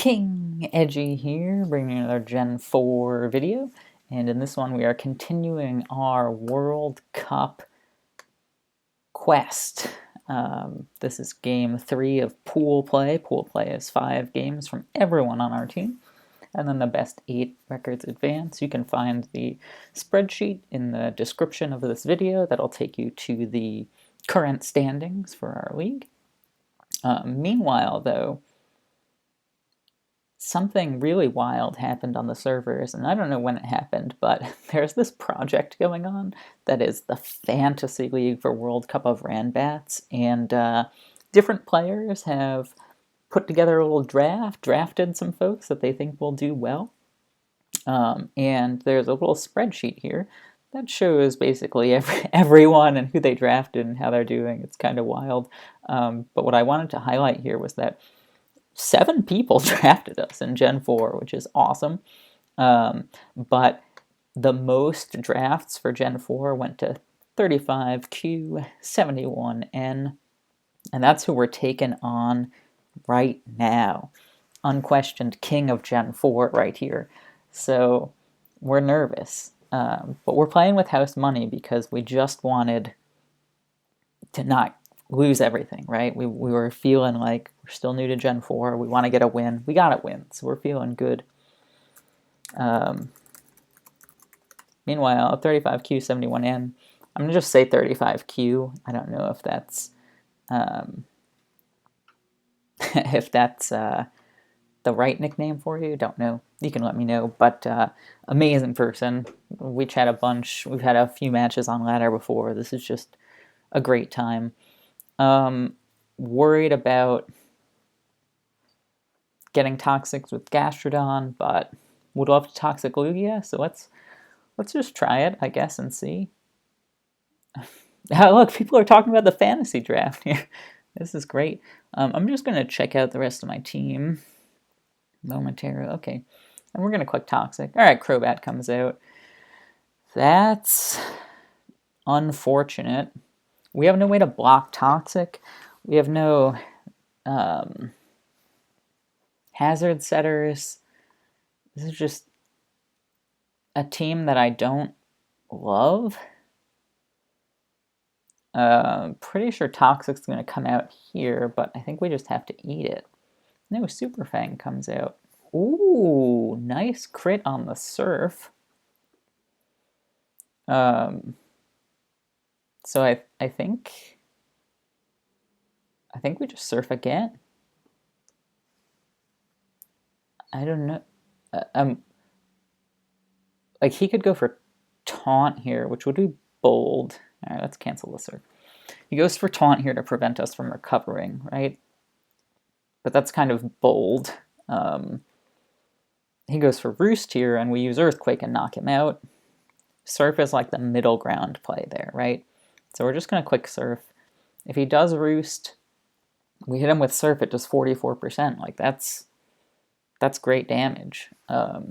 King Edgy here, bringing another Gen 4 video, and in this one we are continuing our World Cup quest. This is game 3 of pool play. Pool play is 5 games from everyone on our team, and then the best 8 records advance. You can find the spreadsheet in the description of this video that'll take you to the current standings for our league. Meanwhile, though, something really wild happened on the servers, and I don't know when it happened, but there's this project going on that is the Fantasy League for World Cup of Ranbats, and different players have put together a little drafted some folks that they think will do well, and there's a little spreadsheet here that shows basically everyone and who they drafted and how they're doing. It's kind of wild, but what I wanted to highlight here was that 7 people drafted us in Gen 4, which is awesome. But the most drafts for Gen 4 went to 35Q, 71N, and that's who we're taking on right now. Unquestioned king of Gen 4 right here. So we're nervous. But we're playing with house money because we just wanted to not lose everything, right? We were feeling like we're still new to Gen 4. We want to get a win. We got a win, so we're feeling good. Meanwhile, 35Q, 71N. I'm going to just say 35Q. I don't know if that's the right nickname for you. Don't know. You can let me know. But amazing person. We chat a bunch. We've had a few matches on ladder before. This is just a great time. Worried about getting toxic with Gastrodon, but would love to toxic Lugia, so let's just try it, I guess, and see. Look, people are talking about the fantasy draft here. This is great. I'm just going to check out the rest of my team momentarily. Okay, and we're going to click toxic. All right, Crobat comes out. That's unfortunate. We have no way to block toxic. We have no hazard setters. This is just a team that I don't love. Pretty sure Toxic's going to come out here, but I think we just have to eat it. No, Super Fang comes out. Ooh, nice crit on the Surf. So I think we just Surf again. I don't know. Like, he could go for Taunt here, which would be bold. All right, let's cancel the Surf. He goes for Taunt here to prevent us from recovering, right? But that's kind of bold. He goes for Roost here, and we use Earthquake and knock him out. Surf is like the middle ground play there, right? So we're just going to click Surf. If he does Roost, we hit him with Surf at just 44%. Like, that's great damage. I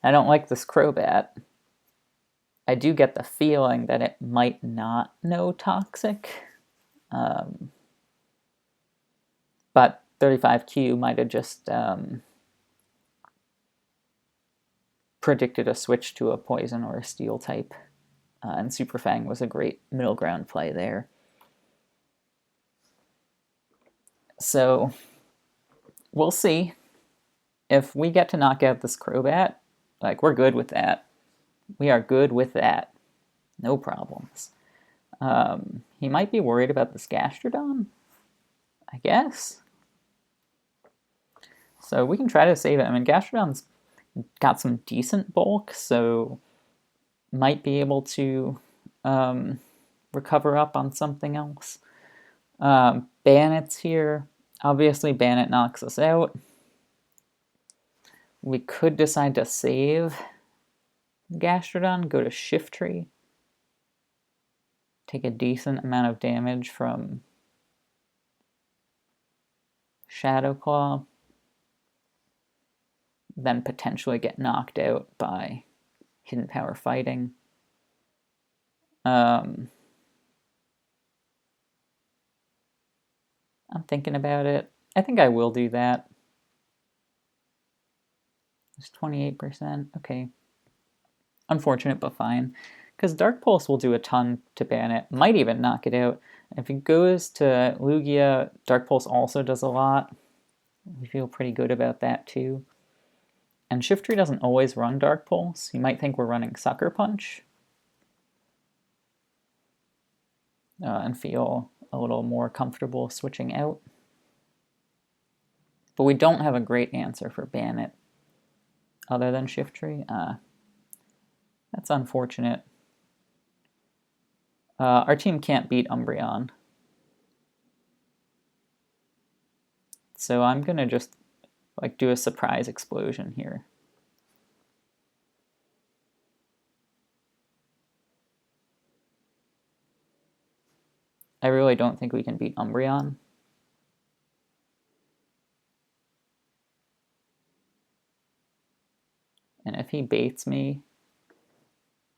don't like this Crobat. I do get the feeling that it might not know Toxic. But 35Q might have just predicted a switch to a Poison or a Steel type. And Super Fang was a great middle ground play there. So we'll see. If we get to knock out this Crobat, like, we're good with that. We are good with that. No problems. He might be worried about this Gastrodon, I guess. So we can try to save it. I mean, Gastrodon's got some decent bulk, so might be able to recover up on something else. Banet's here. Obviously, Banet knocks us out. We could decide to save Gastrodon, go to Shiftry, take a decent amount of damage from Shadow Claw, then potentially get knocked out by Hidden Power Fighting. I'm thinking about it. I think I will do that. It's 28%. Okay. Unfortunate, but fine. Because Dark Pulse will do a ton to ban it. Might even knock it out. If it goes to Lugia, Dark Pulse also does a lot. We feel pretty good about that too. And Shiftry doesn't always run Dark Pulse. You might think we're running Sucker Punch. And feel a little more comfortable switching out. But we don't have a great answer for ban it other than Shiftry. That's unfortunate. Our team can't beat Umbreon. So I'm going to just like do a surprise explosion here. I really don't think we can beat Umbreon. And if he baits me,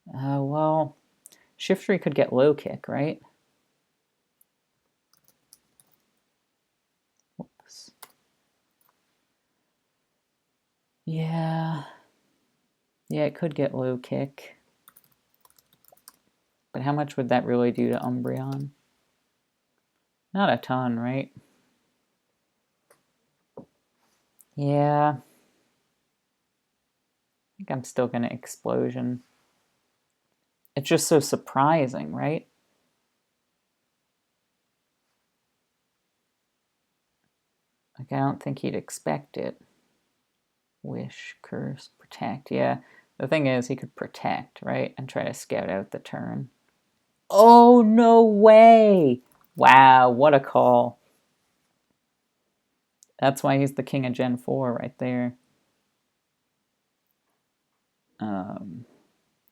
well, Shiftry could get low kick, right? Whoops. Yeah, it could get low kick. But how much would that really do to Umbreon? Not a ton, right? Yeah. I think I'm still going to Explosion. It's just so surprising, right? Like, I don't think he'd expect it. Wish, Curse, Protect. Yeah, the thing is, he could Protect, right? And try to scout out the turn. Oh, no way! Wow, what a call. That's why he's the king of Gen 4 right there.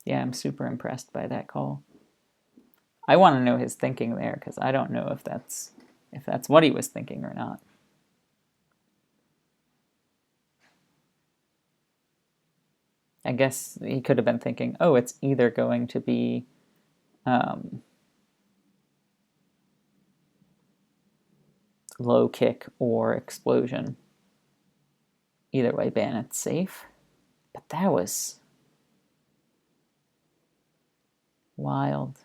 Yeah, I'm super impressed by that call. I want to know his thinking there, because I don't know if that's what he was thinking or not. I guess he could have been thinking, oh, it's either going to be low kick or explosion. Either way, Bannett's safe. But that was wild.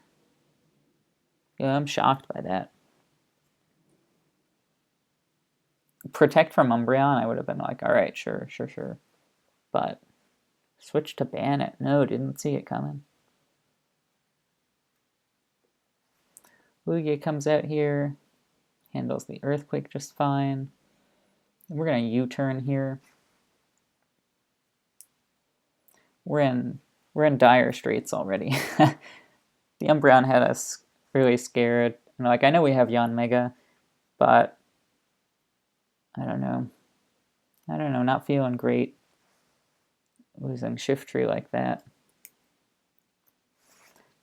Yeah, I'm shocked by that. Protect from Umbreon, I would have been like, all right, sure. But switch to Bannet. No, didn't see it coming. Lugia comes out here, handles the Earthquake just fine. We're going to U-turn here. We're in dire straits already. The Umbreon had us really scared. And like, I know we have Yanmega, but I don't know. Not feeling great. Losing Shiftry like that.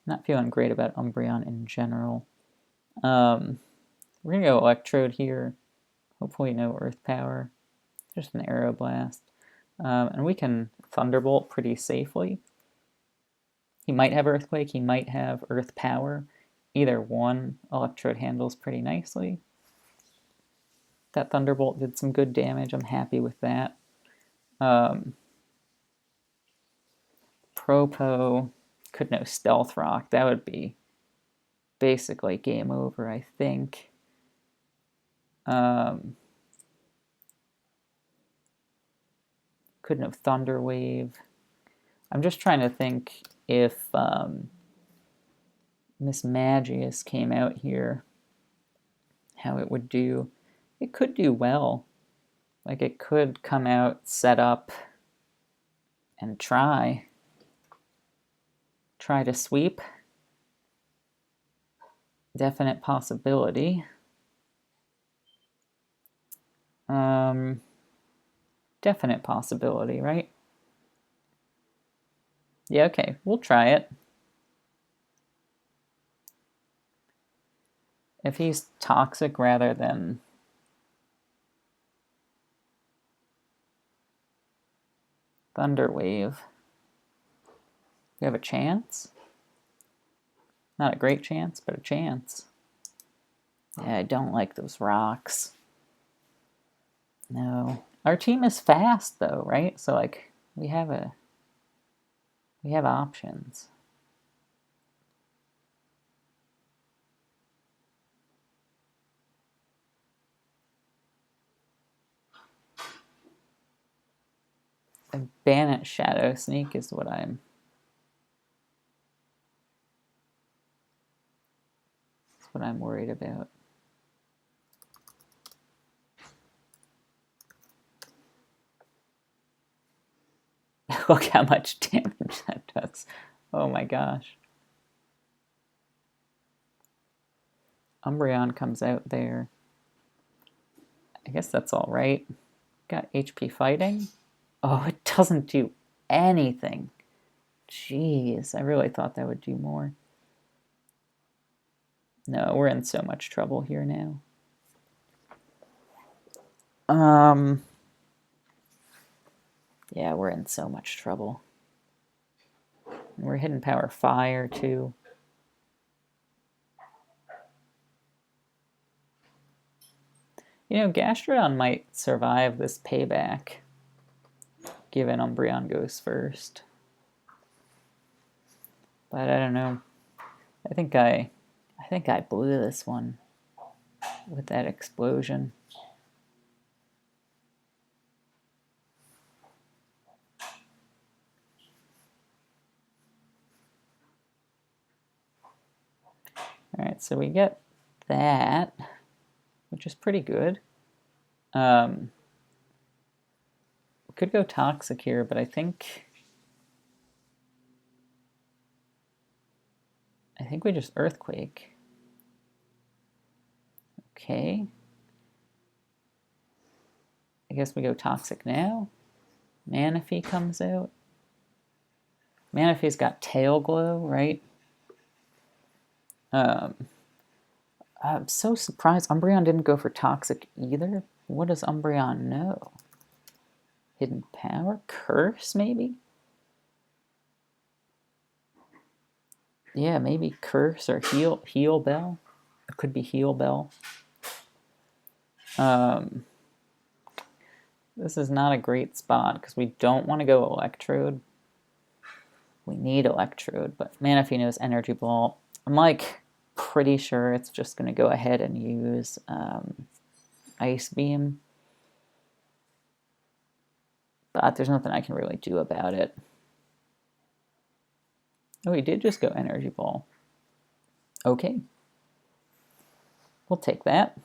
Not feeling great about Umbreon in general. We're going to go Electrode here. Hopefully no Earth Power. Just an Aeroblast. And we can Thunderbolt pretty safely. He might have Earthquake, he might have Earth Power. Either one, Electrode handles pretty nicely. That Thunderbolt did some good damage. I'm happy with that. Propo could no Stealth Rock. That would be basically game over, I think. Could no Thunder Wave. I'm just trying to think if Miss Magius came out here, how it would do. It could do well. Like, it could come out, set up, and try to sweep. Definite possibility. Definite possibility, right? Yeah, okay, we'll try it. If he's toxic rather than Thunder Wave, we have a chance. Not a great chance, but a chance. Yeah, I don't like those rocks. No. Our team is fast, though, right? So, like, We have options. A Bannett Shadow Sneak is what I'm worried about. Look how much damage that does. Oh my gosh. Umbreon comes out there. I guess that's all right. Got HP fighting. Oh, it doesn't do anything. Jeez, I really thought that would do more. No, we're in so much trouble here now. Yeah, we're in so much trouble. And we're hitting power fire too. You know, Gastrodon might survive this payback, given Umbreon goes first. But I don't know. I think I blew this one with that explosion. Alright, so we get that, which is pretty good. We could go Toxic here, but I think we just Earthquake. Okay. I guess we go Toxic now. Manaphy comes out. Manaphy's got Tail Glow, right? I'm so surprised Umbreon didn't go for Toxic either. What does Umbreon know? Hidden Power? Curse, maybe? Yeah, maybe Curse or Heal Bell. It could be Heal Bell. This is not a great spot because we don't want to go Electrode. We need Electrode, but Manaphy knows Energy Ball. I'm like pretty sure it's just going to go ahead and use Ice Beam. But there's nothing I can really do about it. Oh, he did just go Energy Ball. Okay. We'll take that.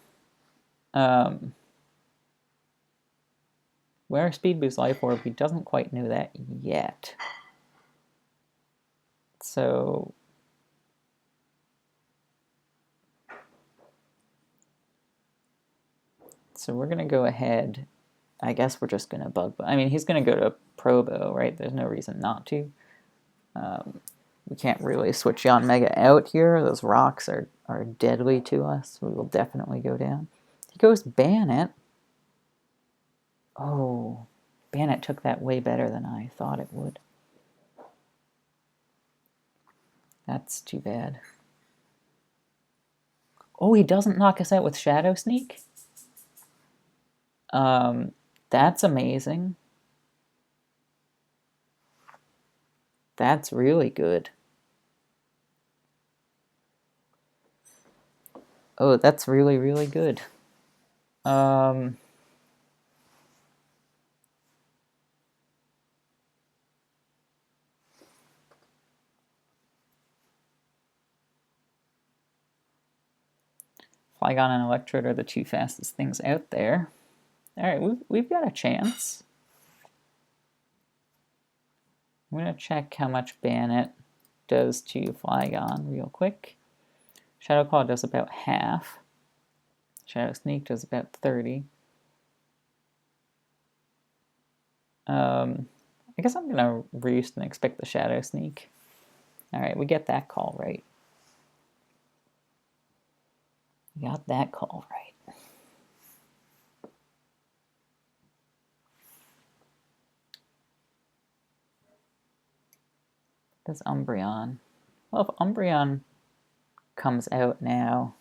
Where Speed Boost Life Orb, he doesn't quite know that yet. So we're going to go ahead. I guess we're just going to Bug. I mean, he's going to go to Probo, right? There's no reason not to. We can't really switch Yanmega out here. Those rocks are deadly to us. We will definitely go down. He goes Bannett. Oh, Bannett took that way better than I thought it would. That's too bad. Oh, he doesn't knock us out with Shadow Sneak? That's amazing. That's really good. Oh, that's really, really good. Flygon and Electrode are the two fastest things out there. Alright, we've got a chance. I'm going to check how much Bannett does to Flygon real quick. Shadow Claw does about half. Shadow Sneak does about 30. I guess I'm going to roost and expect the Shadow Sneak. Alright, we get that call right. We got that call right. That's Umbreon. Well, if Umbreon comes out now,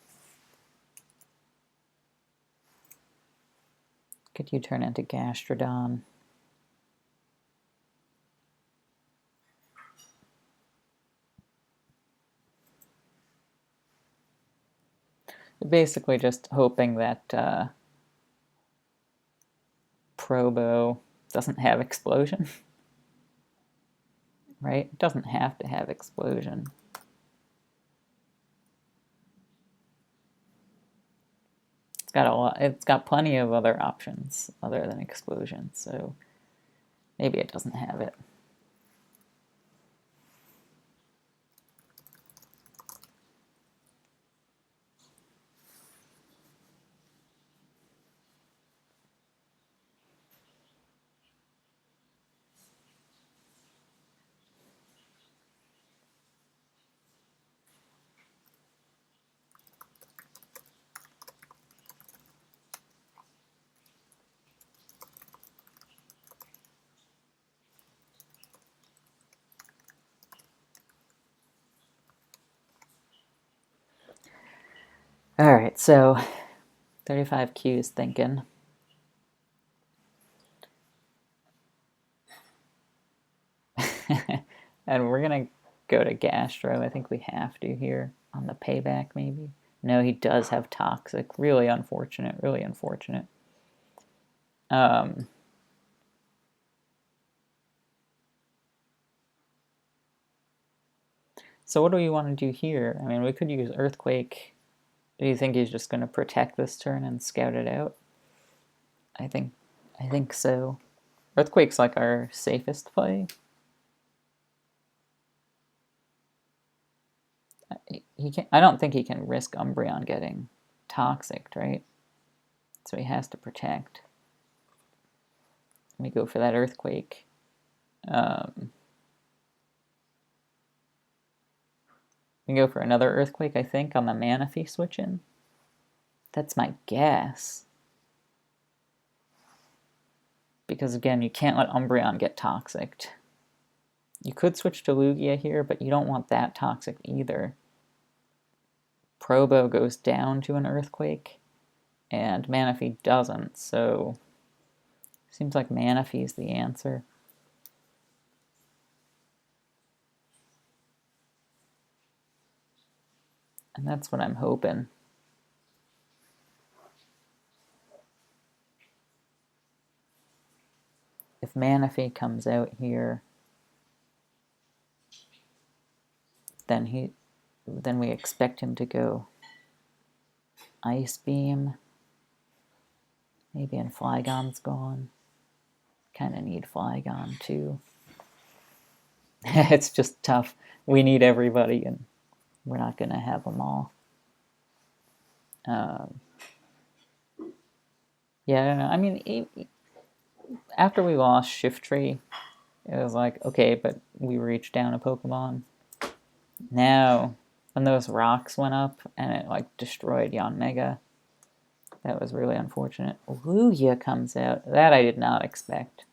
could you turn into Gastrodon? Basically just hoping that Probo doesn't have explosion. Right? It doesn't have to have explosion. It's got plenty of other options other than explosion, so maybe it doesn't have it. Alright, so 35Q is thinking. And we're going to go to Gastro. I think we have to here on the payback, maybe. No, he does have Toxic. Really unfortunate, really unfortunate. So what do we want to do here? I mean, we could use Earthquake. Do you think he's just going to protect this turn and scout it out? I think so. Earthquake's like our safest play. He can. I don't think he can risk Umbreon getting toxic, right? So he has to protect. Let me go for that Earthquake. We go for another Earthquake, I think, on the Manaphy switch in. That's my guess. Because again, you can't let Umbreon get toxic. You could switch to Lugia here, but you don't want that toxic either. Probo goes down to an Earthquake, and Manaphy doesn't, so seems like Manaphy's the answer. And that's what I'm hoping. If Manaphy comes out here, then we expect him to go Ice Beam. Maybe and Flygon's gone. Kind of need Flygon too. It's just tough. We need everybody, and we're not going to have them all. Yeah, I don't know. I mean, after we lost Shiftry, it was like, okay, but we reached down a Pokemon. Now, when those rocks went up and it like destroyed Yanmega, that was really unfortunate. Lugia comes out. That I did not expect.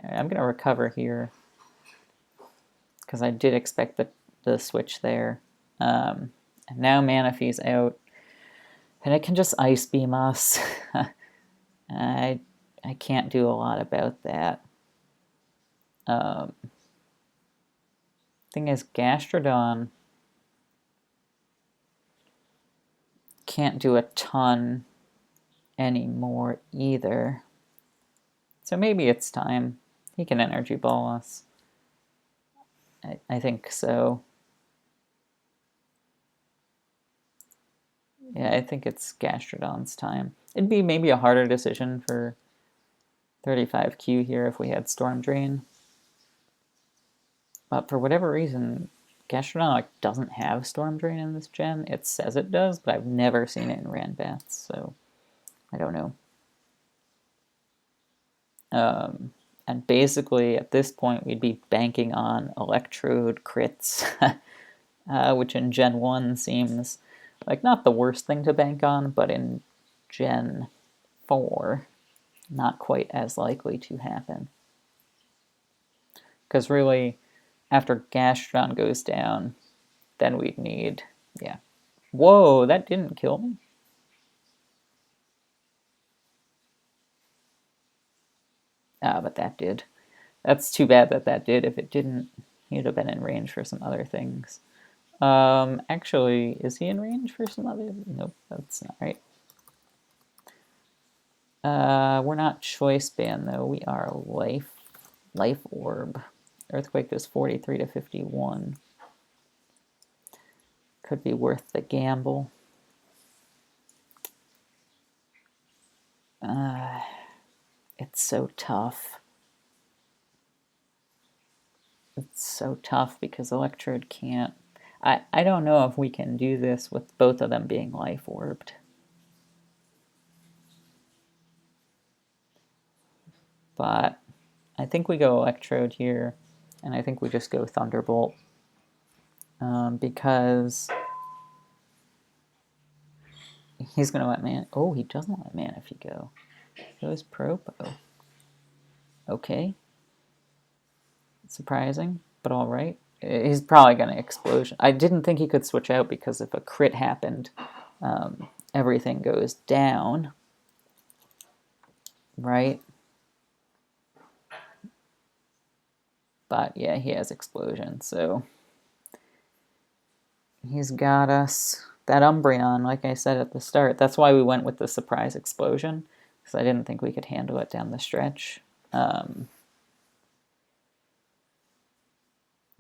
Right, I'm going to recover here because I did expect the switch there. And now Manaphy's out. And it can just Ice Beam us. I can't do a lot about that. Thing is, Gastrodon can't do a ton anymore either. So maybe it's time. He can Energy Ball us. I think so. Yeah, I think it's Gastrodon's time. It'd be maybe a harder decision for 35Q here if we had Storm Drain. But for whatever reason, Gastrodon like doesn't have Storm Drain in this gen. It says it does, but I've never seen it in Ranbats, so I don't know. And basically, at this point, we'd be banking on Electrode crits, which in Gen 1 seems like not the worst thing to bank on, but in Gen 4, not quite as likely to happen. Because really, after Gastrodon goes down, then we'd need, yeah. Whoa, that didn't kill me. Ah, but that did. That's too bad that did. If it didn't, he'd have been in range for some other things. Actually, is he in range for some other? Nope, that's not right. We're not choice band though. We are life orb. Earthquake is 43 to 51. Could be worth the gamble. It's so tough. It's so tough because Electrode can't. I don't know if we can do this with both of them being life orbed. But I think we go Electrode here, and I think we just go Thunderbolt. Because he's going to let man. Oh, he doesn't let Manaphy go. He goes Propo. Okay. Surprising, but all right. He's probably going to Explosion. I didn't think he could switch out because if a crit happened, everything goes down. Right? But yeah, he has Explosion, so he's got us. That Umbreon, like I said at the start, that's why we went with the surprise explosion, because I didn't think we could handle it down the stretch.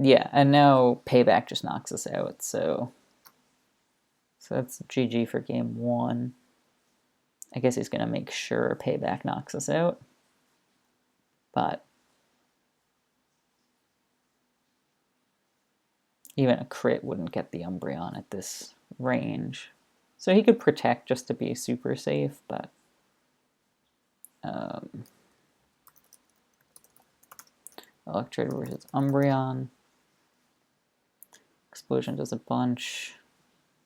Yeah, and now Payback just knocks us out, so that's GG for game one. I guess he's going to make sure Payback knocks us out. But even a crit wouldn't get the Umbreon at this range. So he could protect just to be super safe, but Electrode versus Umbreon. Explosion does a bunch.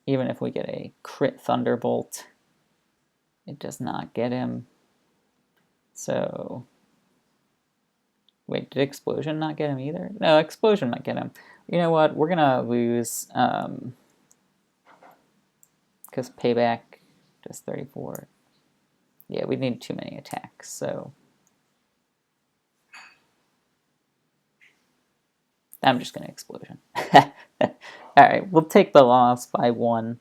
Even if we get a crit Thunderbolt, it does not get him. So, wait, did Explosion not get him either? No, Explosion might get him. You know what? We're gonna lose because Payback does 34. Yeah, we need too many attacks, so I'm just gonna Explosion. Alright, we'll take the loss by 1.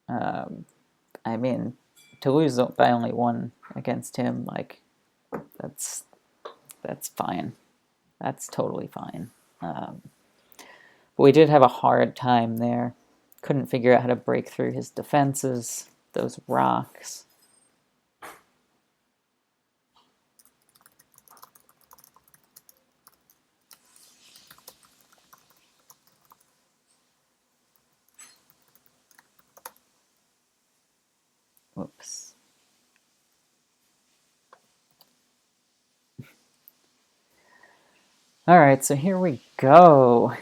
I mean, to lose by only 1 against him, like, that's fine. That's totally fine. But we did have a hard time there. Couldn't figure out how to break through his defenses, those rocks. Whoops. Alright, so here we go.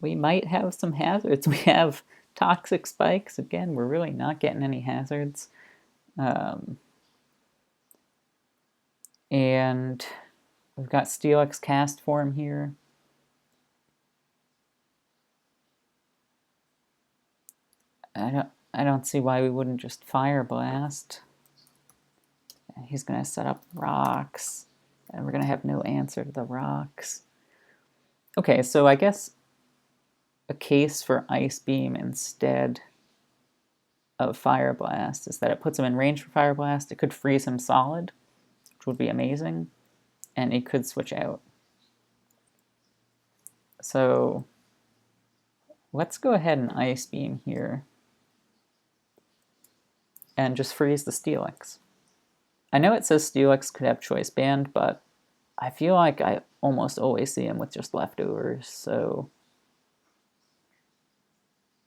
We might have some hazards. We have Toxic Spikes. Again, we're really not getting any hazards. And we've got Steelix Cast Form here. I don't see why we wouldn't just Fire Blast. He's going to set up rocks, and we're going to have no answer to the rocks. Okay, so I guess a case for Ice Beam instead of Fire Blast is that it puts him in range for Fire Blast. It could freeze him solid, which would be amazing, and he could switch out. So let's go ahead and Ice Beam here and just freeze the Steelix. I know it says Steelix could have Choice Band, but I feel like I almost always see him with just leftovers, so...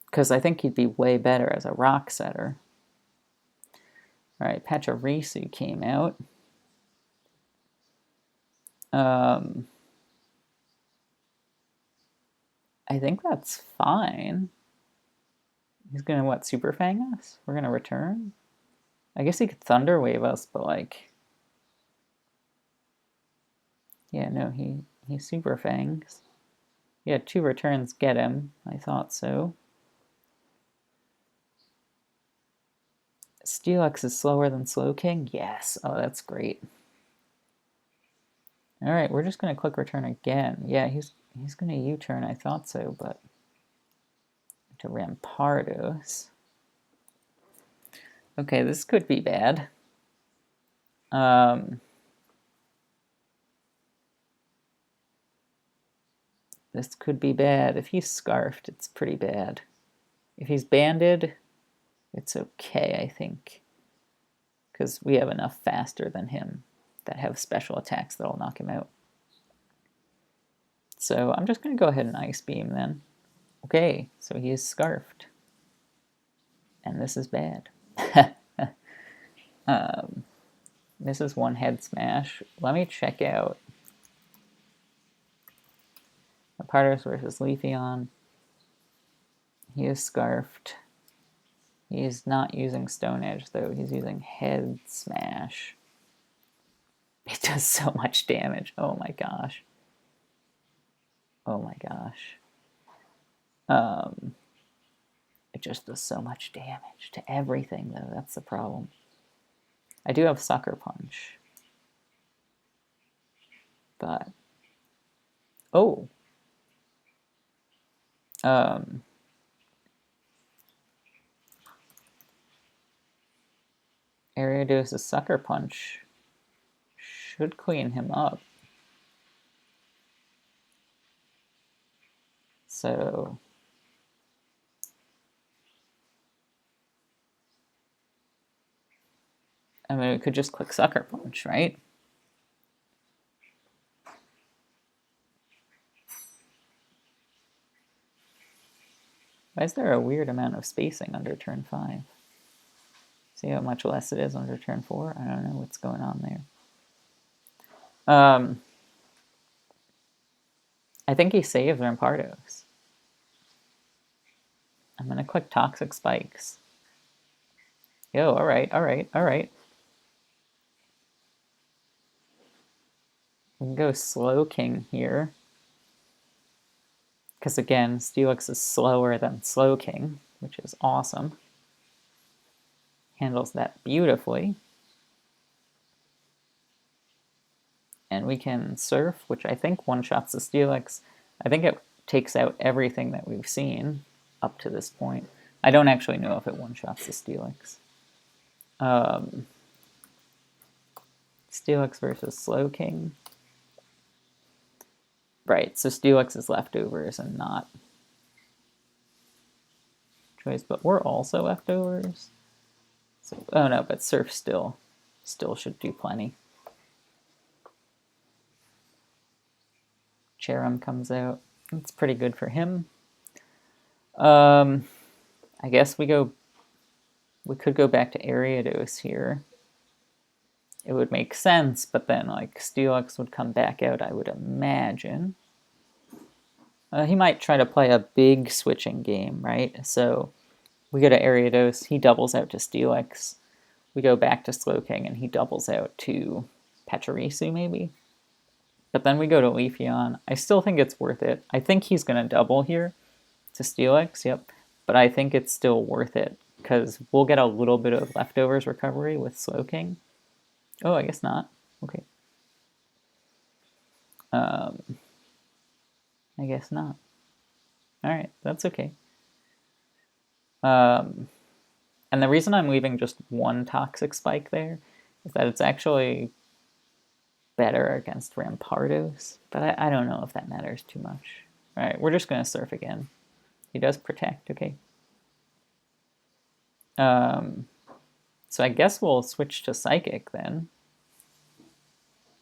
because I think he'd be way better as a rock setter. Alright, Pachirisu came out. I think that's fine. He's gonna, what, Super Fang us? We're gonna return? I guess he could Thunder Wave us, but like... yeah, no, he Super Fangs. Yeah, 2 returns get him. I thought so. Steelix is slower than Slowking? Yes. Oh, that's great. Alright, we're just going to click return again. Yeah, he's going to U-turn, I thought so, but to Rampardos. Okay, this could be bad. This could be bad. If he's scarfed, it's pretty bad. If he's banded, it's okay, I think. Because we have enough faster than him that have special attacks that'll knock him out. So I'm just going to go ahead and Ice Beam then. Okay, so he is scarfed. And this is bad. This is one head smash. Let me check out Rampardos versus Leafeon. He is scarfed. He is not using Stone Edge though. He's using Head Smash. It does so much damage. Oh my gosh. Oh my gosh. It just does so much damage to everything though. That's the problem. I do have Sucker Punch. But oh. Ariados' Sucker Punch should clean him up. So I mean, we could just click Sucker Punch, right? Why is there a weird amount of spacing under turn 5? See how much less it is under turn 4? I don't know what's going on there. I think he saves Rampardos. I'm going to click Toxic Spikes. Yo, alright. We can go Slowking here. Because again, Steelix is slower than Slowking, which is awesome. Handles that beautifully. And we can Surf, which I think one-shots the Steelix. I think it takes out everything that we've seen up to this point. I don't actually know if it one-shots the Steelix. Steelix versus Slowking. Right, so Steelix is leftovers and not choice, but we're also leftovers. So, oh no, but Surf still should do plenty. Cherrim comes out. It's pretty good for him. I guess we could go back to Ariados here. It would make sense, but then like Steelix would come back out, I would imagine. He might try to play a big switching game, right? So we go to Ariados, he doubles out to Steelix. We go back to Slowking, and he doubles out to Pachirisu, maybe? But then we go to Leafeon. I still think it's worth it. I think he's going to double here to Steelix, yep. But I think it's still worth it, because we'll get a little bit of leftovers recovery with Slowking. Oh, I guess not. Okay. I guess not. Alright, that's okay. And the reason I'm leaving just one Toxic Spike there is that it's actually better against Rampardos, but I don't know if that matters too much. Alright, we're just going to Surf again. He does protect, okay. So I guess we'll switch to Psychic then.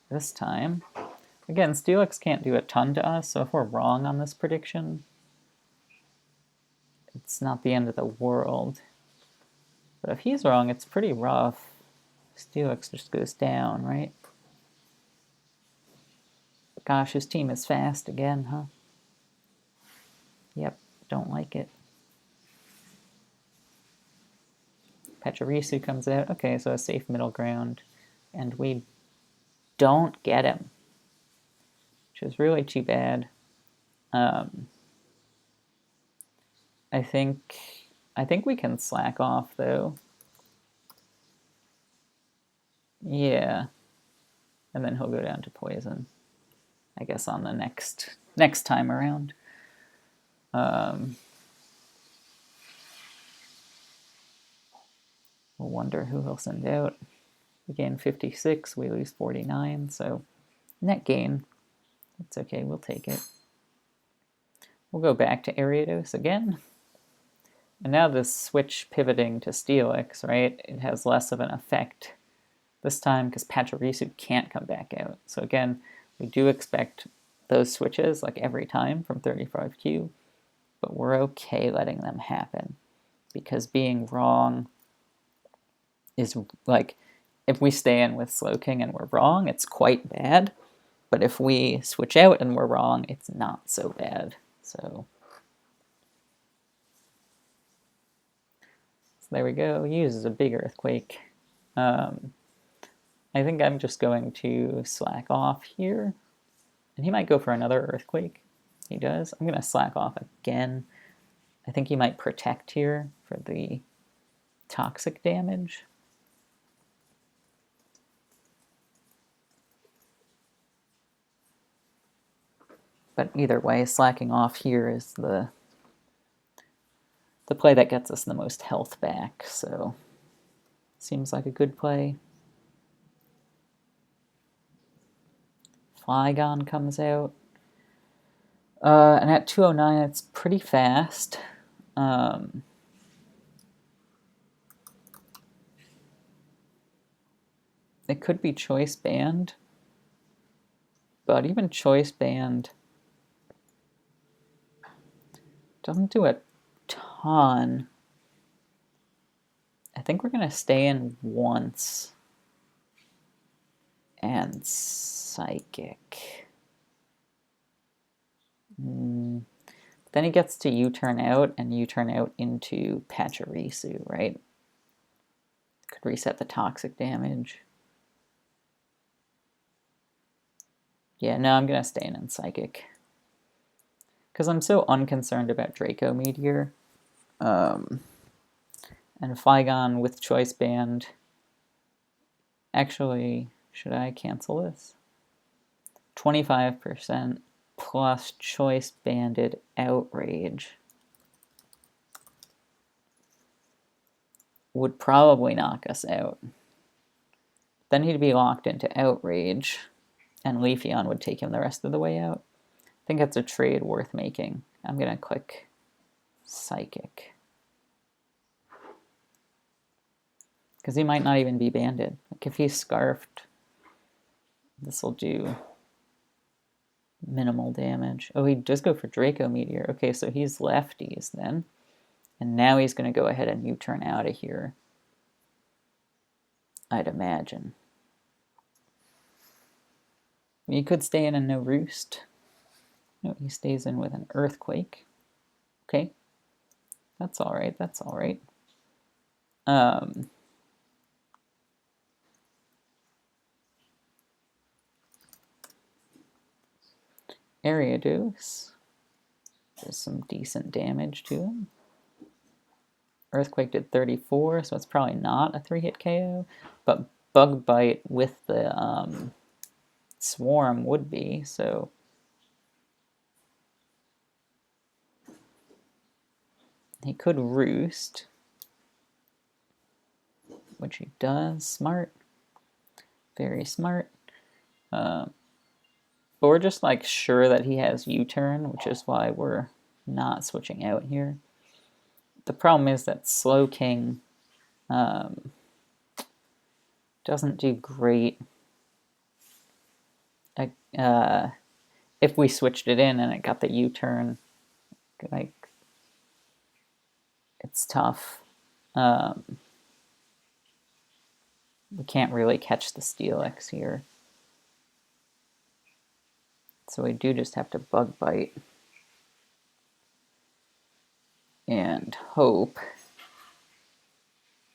This time. Again, Steelix can't do a ton to us, so if we're wrong on this prediction, it's not the end of the world. But if he's wrong, it's pretty rough. Steelix just goes down, right? Gosh, his team is fast again, huh? Yep, don't like it. Pachirisu comes out. Okay, so a safe middle ground. And we don't get him, which is really too bad. I think we can slack off, though. Yeah. And then he'll go down to poison. I guess on the next time around. We'll wonder who he'll send out. We gain 56, we lose 49, so net gain. It's okay, we'll take it. We'll go back to Ariados again. And now this switch pivoting to Steelix, right, it has less of an effect this time because Pachirisu can't come back out. So again, we do expect those switches like every time from 35Q, but we're okay letting them happen because being wrong is like, if we stay in with Slowking and we're wrong, it's quite bad. But if we switch out and we're wrong, it's not so bad. So there we go. He uses a big Earthquake. I think I'm just going to slack off here. And he might go for another Earthquake. He does. I'm going to slack off again. I think he might protect here for the toxic damage. But either way, slacking off here is the play that gets us the most health back, so seems like a good play. Flygon comes out. And at 209, it's pretty fast. It could be Choice Band, but even Choice Band doesn't do a ton. I think we're going to stay in once and Psychic. Then he gets to U-turn out and U-turn out into Pachirisu, right? Could reset the toxic damage. Yeah, no, I'm going to stay in Psychic. Because I'm so unconcerned about Draco Meteor. And Flygon with Choice Band. Actually, should I cancel this? 25% plus Choice Banded Outrage would probably knock us out. Then he'd be locked into Outrage, and Leafeon would take him the rest of the way out. I think that's a trade worth making. I'm going to click Psychic. Because he might not even be banded. Like if he's Scarfed, this will do minimal damage. Oh, he does go for Draco Meteor. Okay, so he's lefties then. And now he's going to go ahead and U-turn out of here, I'd imagine. He could stay in a no roost. No, he stays in with an Earthquake. Okay. That's alright, that's alright. Ariados. There's some decent damage to him. Earthquake did 34, so it's probably not a 3-hit KO, but Bug Bite with the Swarm would be, so he could Roost, which he does. Smart. Very smart. But we're just like sure that he has U-turn, which is why we're not switching out here. The problem is that Slowking doesn't do great if we switched it in and it got the U-turn. Like, it's tough. We can't really catch the Steelix here. So we do just have to Bug Bite and hope.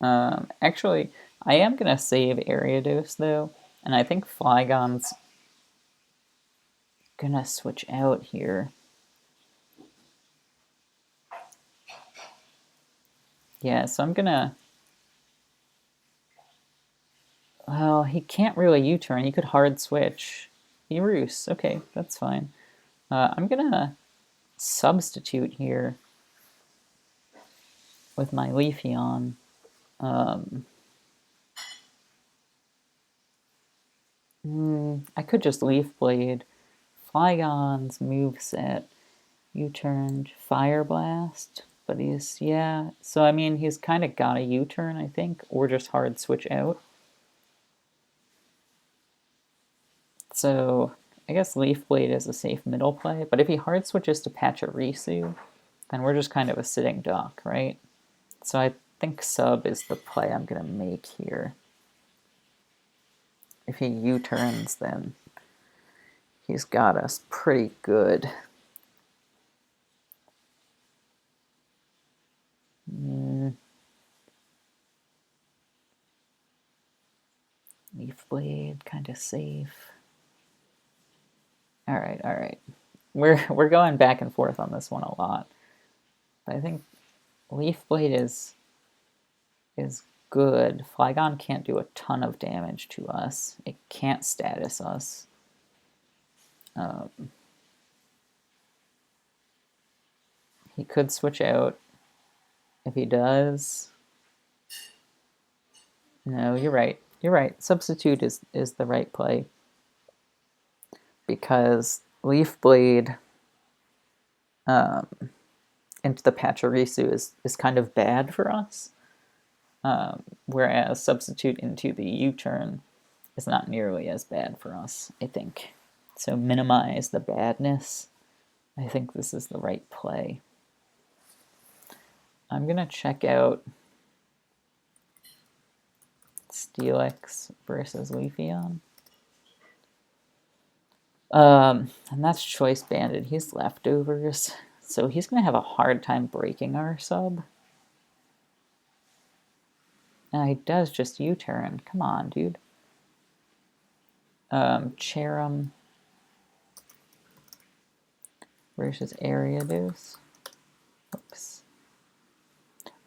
Actually, I am going to save Ariados, though, and I think Flygon's going to switch out here. Yeah, so I'm going to... Well, he can't really U-turn. He could hard switch. he roosts. Okay, that's fine. I'm gonna substitute here with my Leafeon. I could just Leaf Blade. Flygon's moveset. U-turn, Fire Blast, but he's, yeah. So, I mean, he's kind of got a U-turn, I think, or just hard switch out. So, I guess Leaf Blade is a safe middle play, but if he hard switches to Pachirisu, then we're just kind of a sitting duck, right? So I think sub is the play I'm going to make here. If he U-turns, then he's got us pretty good. Leaf Blade, kind of safe. All right. We're going back and forth on this one a lot. But I think Leaf Blade is good. Flygon can't do a ton of damage to us. It can't status us. He could switch out. If he does... No, you're right. You're right. Substitute is the right play. Because Leaf Blade into the Pachirisu is kind of bad for us. Whereas substitute into the U-turn is not nearly as bad for us, I think. So minimize the badness. I think this is the right play. I'm going to check out Steelix versus Leafeon. And that's Choice Banded. He's leftovers. So he's going to have a hard time breaking our sub. He does just U-turn. Come on, dude. Cherim versus Ariados. Oops.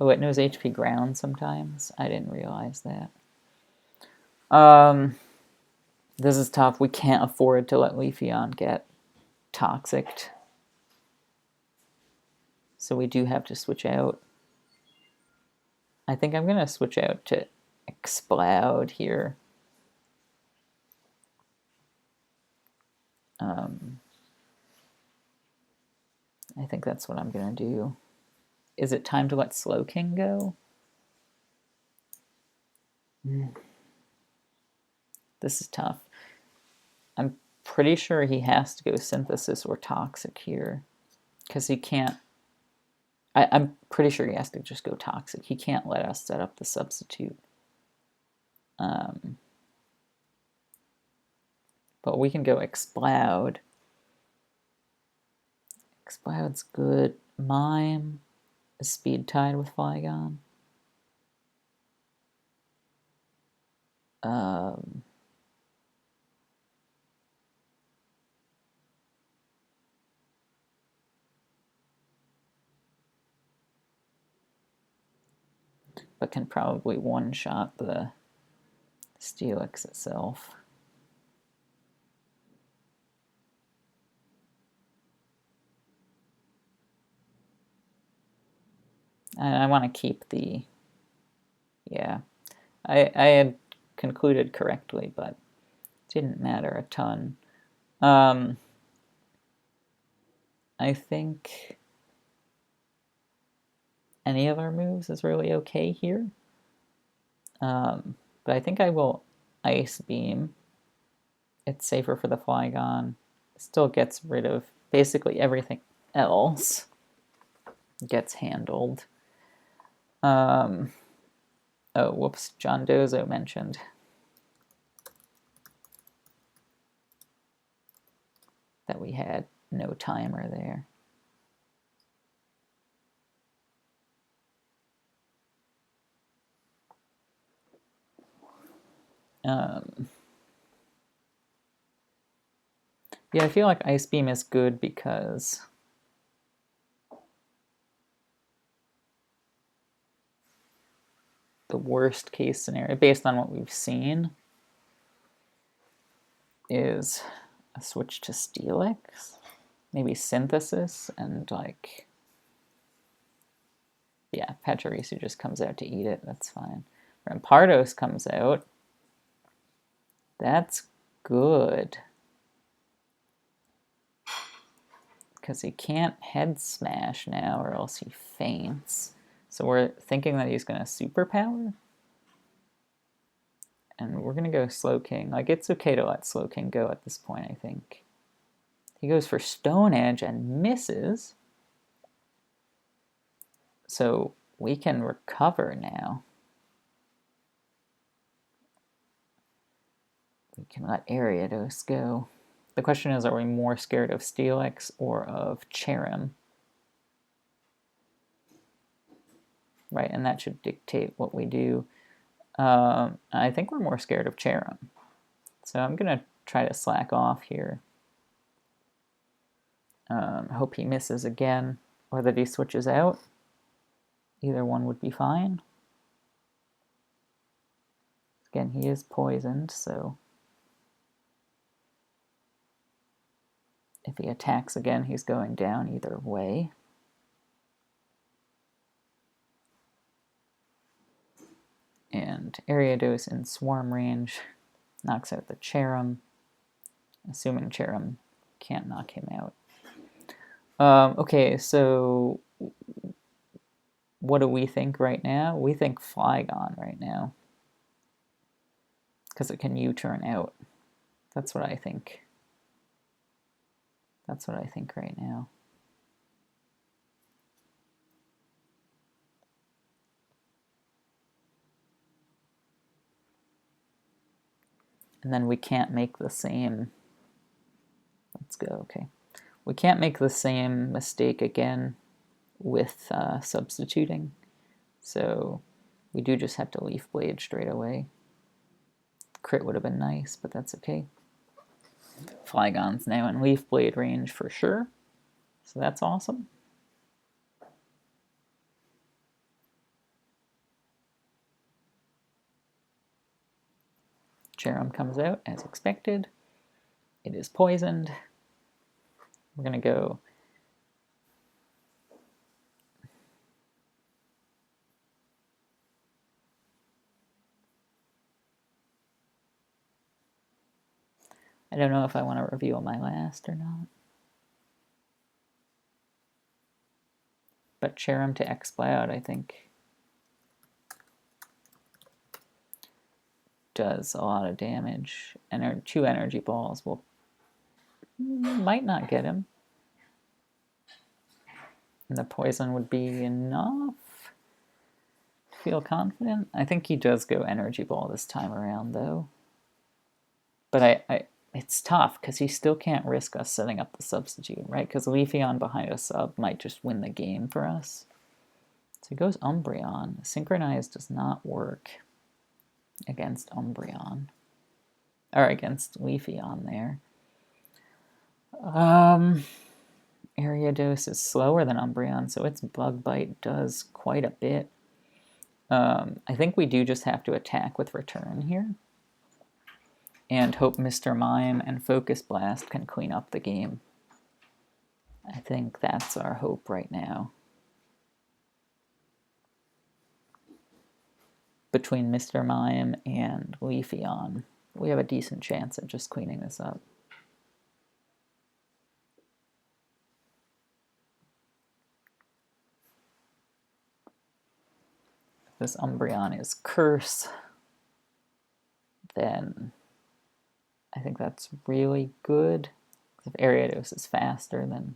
Oh, it knows HP ground sometimes. I didn't realize that. This is tough. We can't afford to let Leafeon get toxic. So we do have to switch out. I think I'm going to switch out to Exploud here. I think that's what I'm going to do. Is it time to let Slowking go? This is tough. I'm pretty sure he has to go Synthesis or Toxic here. Because he can't... I'm pretty sure he has to just go Toxic. He can't let us set up the substitute. But we can go Exploud. Exploud's good. Mime is speed tied with Flygon. But can probably one-shot the Steelix itself. And I want to keep the... Yeah. I had concluded correctly, but it didn't matter a ton. I think any of our moves is really okay here. But I think I will Ice Beam. It's safer for the Flygon. It still gets rid of basically everything else. Gets handled. Oh, whoops. John Dozo mentioned that we had no timer there. Yeah, I feel like Ice Beam is good because the worst case scenario, based on what we've seen, is a switch to Steelix, maybe Synthesis, and like, yeah, Pachirisu just comes out to eat it. That's fine. Rampardos comes out. That's good. Because he can't head smash now or else he faints. So we're thinking that he's going to superpower. And we're going to go Slowking. Like, it's okay to let Slowking go at this point, I think. He goes for Stone Edge and misses. So we can recover now. We can let Ariados go. The question is, are we more scared of Steelix or of Cherrim? Right, and that should dictate what we do. I think we're more scared of Cherrim. So I'm going to try to slack off here. Hope he misses again, or that he switches out. Either one would be fine. Again, he is poisoned, so if he attacks again, he's going down either way. And Ariados in swarm range knocks out the Cherrim, assuming Cherrim can't knock him out. Okay, so what do we think right now? We think Flygon right now. Because it can U-turn out. That's what I think. That's what I think right now. And then we can't make the same... Let's go, okay. We can't make the same mistake again with substituting. So we do just have to Leaf Blade straight away. Crit would have been nice, but that's okay. Flygon's now in Leaf Blade range for sure. So that's awesome. Cherrim comes out as expected. It is poisoned. We're going to go... I don't know if I want to reveal my last or not. But Cherrim to Exploud, I think, does a lot of damage. And 2 energy balls will might not get him. And the poison would be enough to feel confident. I think he does go energy ball this time around, though. But it's tough because he still can't risk us setting up the substitute, right? Because Leafeon behind a sub might just win the game for us. So he goes Umbreon. Synchronize does not work against Umbreon. Or against Leafeon there. Ariados is slower than Umbreon, so its Bug Bite does quite a bit. I think we do just have to attack with Return here. And hope Mr. Mime and Focus Blast can clean up the game. I think that's our hope right now. Between Mr. Mime and Leafeon, we have a decent chance at just cleaning this up. If this Umbreon is Curse, then I think that's really good. If Ariados is faster, then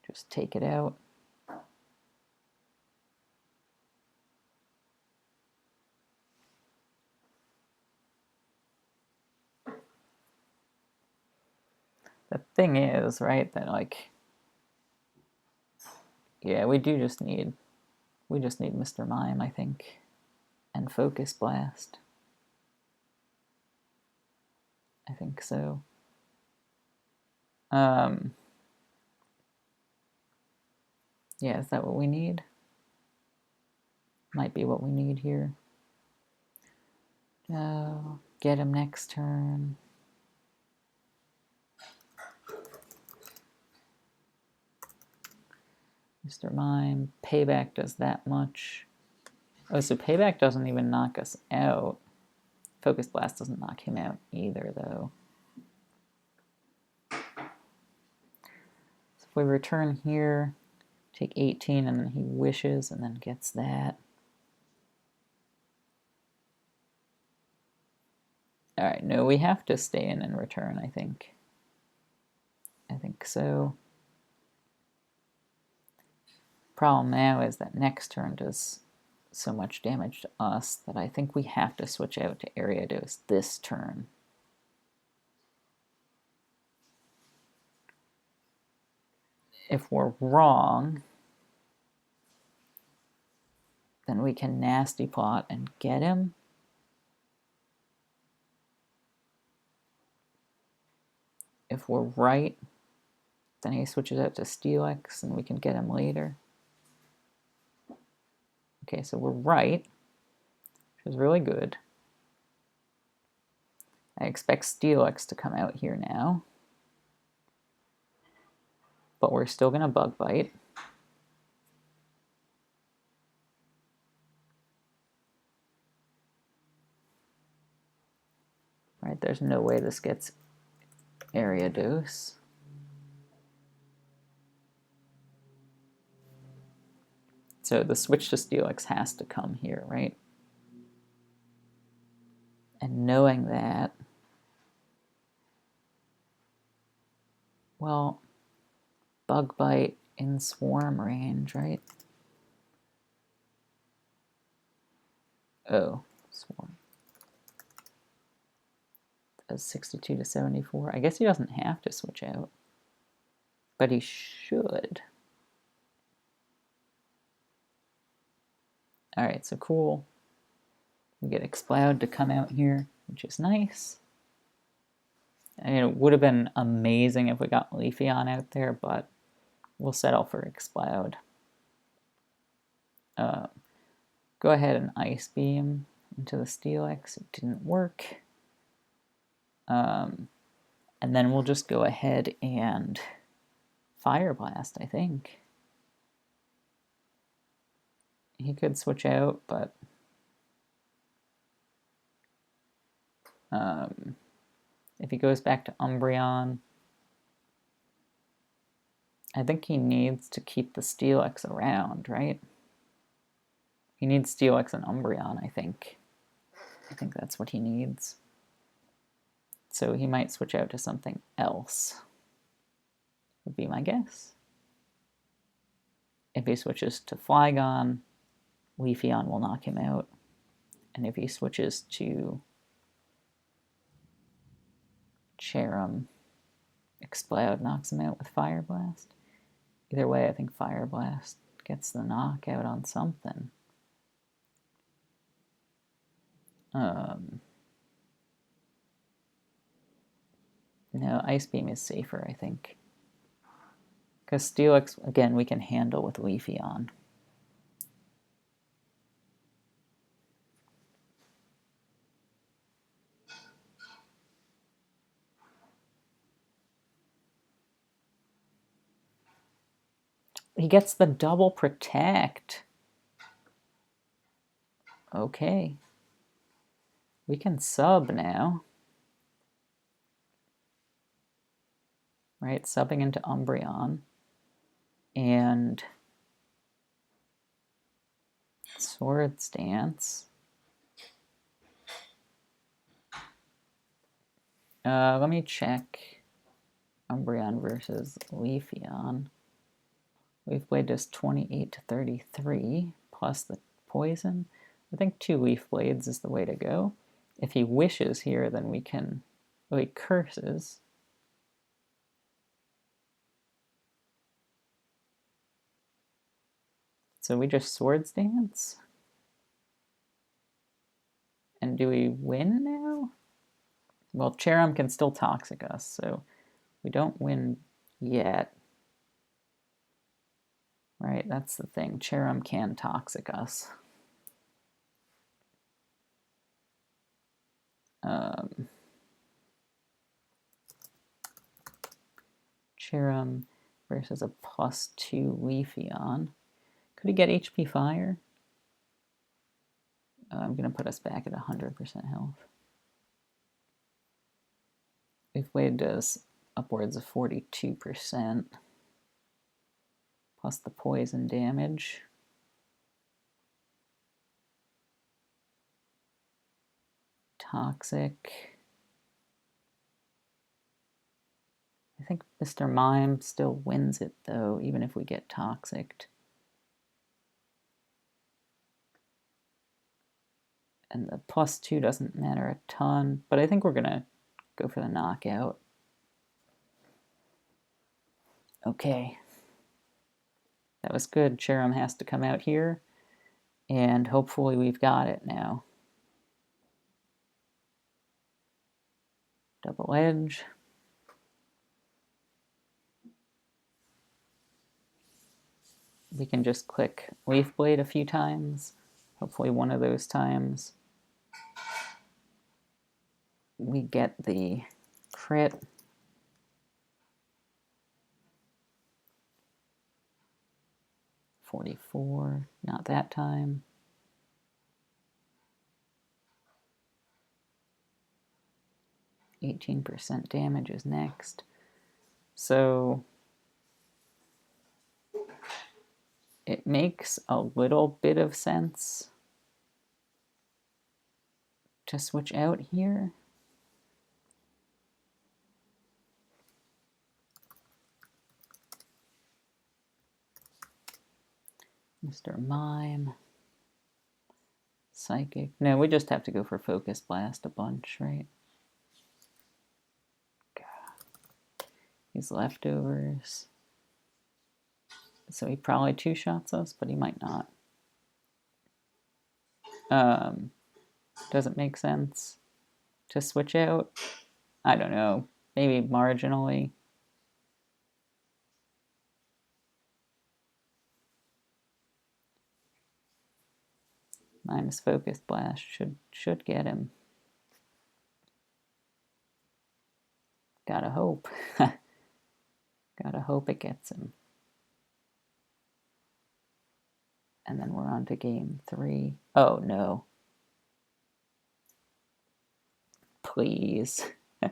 just take it out. The thing is, right, that like, yeah, we just need Mr. Mime, I think, and Focus Blast. I think so. Yeah, is that what we need? Might be what we need here. Get him next turn. Mr. Mime. Payback does that much. Oh, so Payback doesn't even knock us out. Focus Blast doesn't knock him out either, though. So if we return here, take 18, and then he wishes, and then gets that. All right, no, we have to stay in and return, I think. I think so. Problem now is that next turn does so much damage to us that I think we have to switch out to Ariados this turn. If we're wrong, then we can Nasty Plot and get him. If we're right, then he switches out to Steelix and we can get him later. Okay, so we're right, which is really good. I expect Steelix to come out here now. But we're still going to Bug Bite. Right, there's no way this gets Ariados. So the switch to Steelix has to come here, right? And knowing that, well, Bug Bite in Swarm range, right? Oh, Swarm. Does 62 to 74. I guess he doesn't have to switch out, but he should. All right, so cool. We get Exploud to come out here, which is nice. I mean, it would have been amazing if we got Leafeon out there, but we'll settle for Exploud. Go ahead and Ice Beam into the Steelix. It didn't work. And then we'll just go ahead and Fire Blast, I think. He could switch out, but if he goes back to Umbreon, I think he needs to keep the Steelix around, right? He needs Steelix and Umbreon, I think. I think that's what he needs. So he might switch out to something else, would be my guess. If he switches to Flygon, Leafeon will knock him out. And if he switches to Cherim, Exploud knocks him out with Fire Blast. Either way, I think Fire Blast gets the knockout on something. No, Ice Beam is safer, I think. Because Steelix, again, we can handle with Leafeon. He gets the double protect. Okay. We can sub now. Right, subbing into Umbreon. And Swords Dance. Let me check Umbreon versus Leafeon. Leaf Blade does 28 to 33, plus the poison. I think 2 Leaf Blades is the way to go. If he wishes here, then we can... Well, he curses. So we just Swords Dance? And do we win now? Well, Cherim can still Toxic us, so we don't win yet. Right, that's the thing. Cherim can Toxic us. Cherim versus a +2 Leafeon. Could he get HP Fire? I'm going to put us back at 100% health. Leafblade does upwards of 42%, plus the poison damage. Toxic. I think Mr. Mime still wins it, though, even if we get Toxicked. And the +2 doesn't matter a ton, but I think we're going to go for the knockout. Okay. That was good. Cherrim has to come out here, and hopefully we've got it now. Double Edge. We can just click Leaf Blade a few times. Hopefully one of those times we get the crit. $44, not that time. %18 damage is next. So it makes a little bit of sense to switch out here. Mr. Mime. Psychic. No, we just have to go for Focus Blast a bunch, right? These leftovers. So he probably two-shots us, but he might not. Does it make sense to switch out? I don't know. Maybe marginally. Mime's Focus Blast should get him. Gotta hope. Gotta hope it gets him. And then we're on to game 3. Oh, no. Please. Come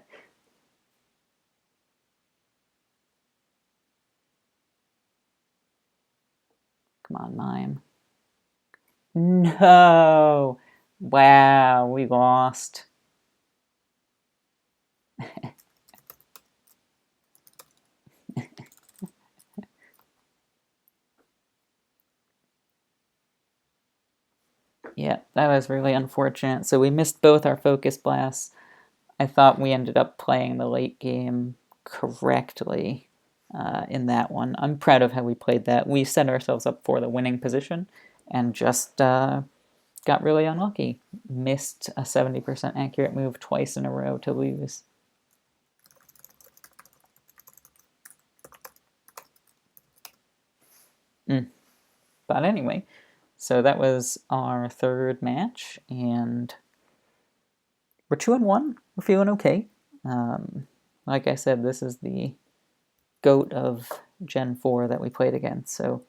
on, Mime. No! Wow, we lost. Yeah, that was really unfortunate. So we missed both our Focus Blasts. I thought we ended up playing the late game correctly in that one. I'm proud of how we played that. We set ourselves up for the winning position and just got really unlucky. Missed a 70% accurate move twice in a row to lose. But anyway, so that was our third match, and we're 2-1. We're feeling okay. Like I said, this is the GOAT of Gen 4 that we played against, so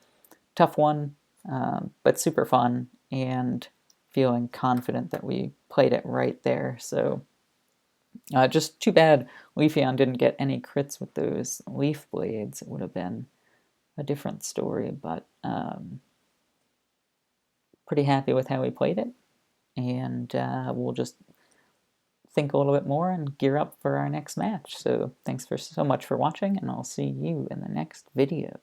tough one, but super fun, and feeling confident that we played it right there. So just too bad Leafeon didn't get any crits with those Leaf Blades. It would have been a different story, but pretty happy with how we played it, and we'll just think a little bit more and gear up for our next match. So thanks so much for watching, and I'll see you in the next video.